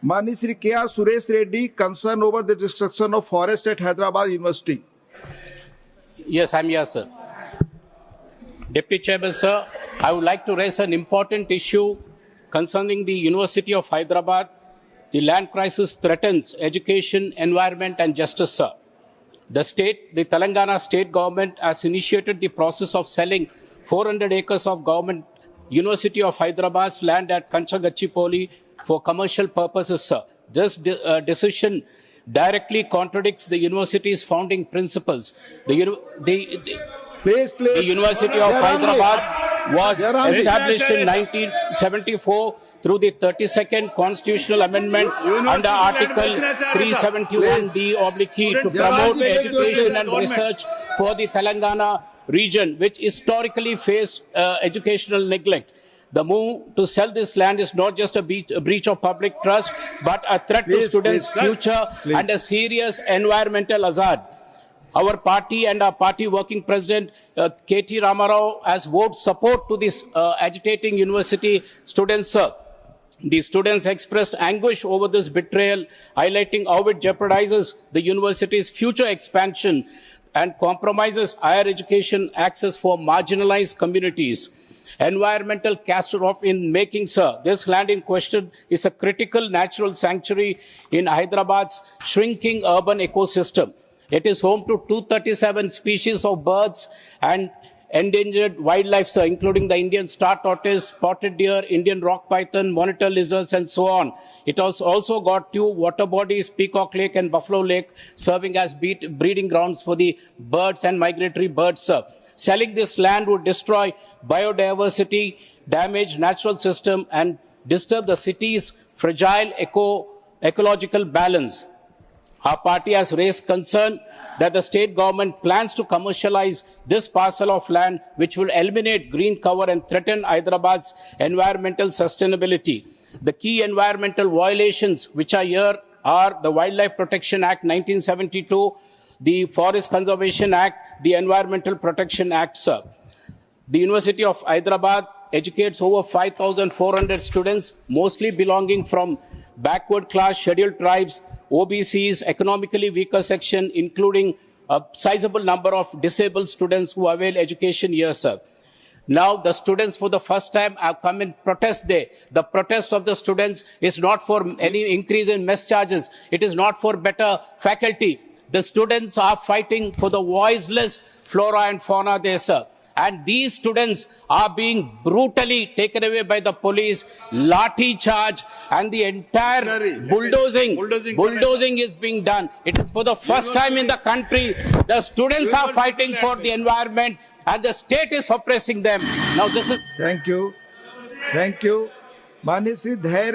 Mani Sri K.R. Suresh Reddy, concern over the destruction of forest at Hyderabad University. Yes, I'm here, sir. Deputy Chairman, sir, I would like to raise an important issue concerning the University of Hyderabad. The land crisis threatens education, environment, and justice, sir. The Telangana state government has initiated the process of selling 400 acres of government University of Hyderabad's land at Kanchagachipoli for commercial purposes, sir. This decision directly contradicts the university's founding principles. The University of Hyderabad was established in 1974 through the 32nd Constitutional Amendment under Article 371D/E to promote education and research for the Telangana region, which historically faced educational neglect. The move to sell this land is not just a breach of public trust, but a threat to students' future and a serious environmental hazard. Our party and our party working president, K.T. Ramarao, has voted support to this agitating university students, sir. The students expressed anguish over this betrayal, highlighting how it jeopardizes the university's future expansion and compromises higher education access for marginalized communities. Environmental catastrophe in making, sir. This land in question is a critical natural sanctuary in Hyderabad's shrinking urban ecosystem. It is home to 237 species of birds and endangered wildlife, sir, including the Indian star tortoise, spotted deer, Indian rock python, monitor lizards, and so on. It has also got 2 water bodies, Peacock Lake and Buffalo Lake, serving as breeding grounds for the birds and migratory birds, sir. Selling this land would destroy biodiversity, damage natural system, and disturb the city's fragile ecological balance. Our party has raised concern that the state government plans to commercialize this parcel of land, which will eliminate green cover and threaten Hyderabad's environmental sustainability. The key environmental violations which are here are the Wildlife Protection Act 1972, the Forest Conservation Act, the Environmental Protection Act, sir. The University of Hyderabad educates over 5,400 students, mostly belonging from backward class, scheduled tribes, OBCs, economically weaker section, including a sizable number of disabled students who avail education here, sir. Now, the students for the first time have come in protest day. The protest of the students is not for any increase in mess charges. It is not for better faculty. The students are fighting for the voiceless flora and fauna there, sir. And these students are being brutally taken away by the police, lathi charge, and the entire bulldozing is being done. It is for the first time in the country. The students are fighting for the environment and the state is oppressing them. Now this is... Thank you. Mani Sri Dhair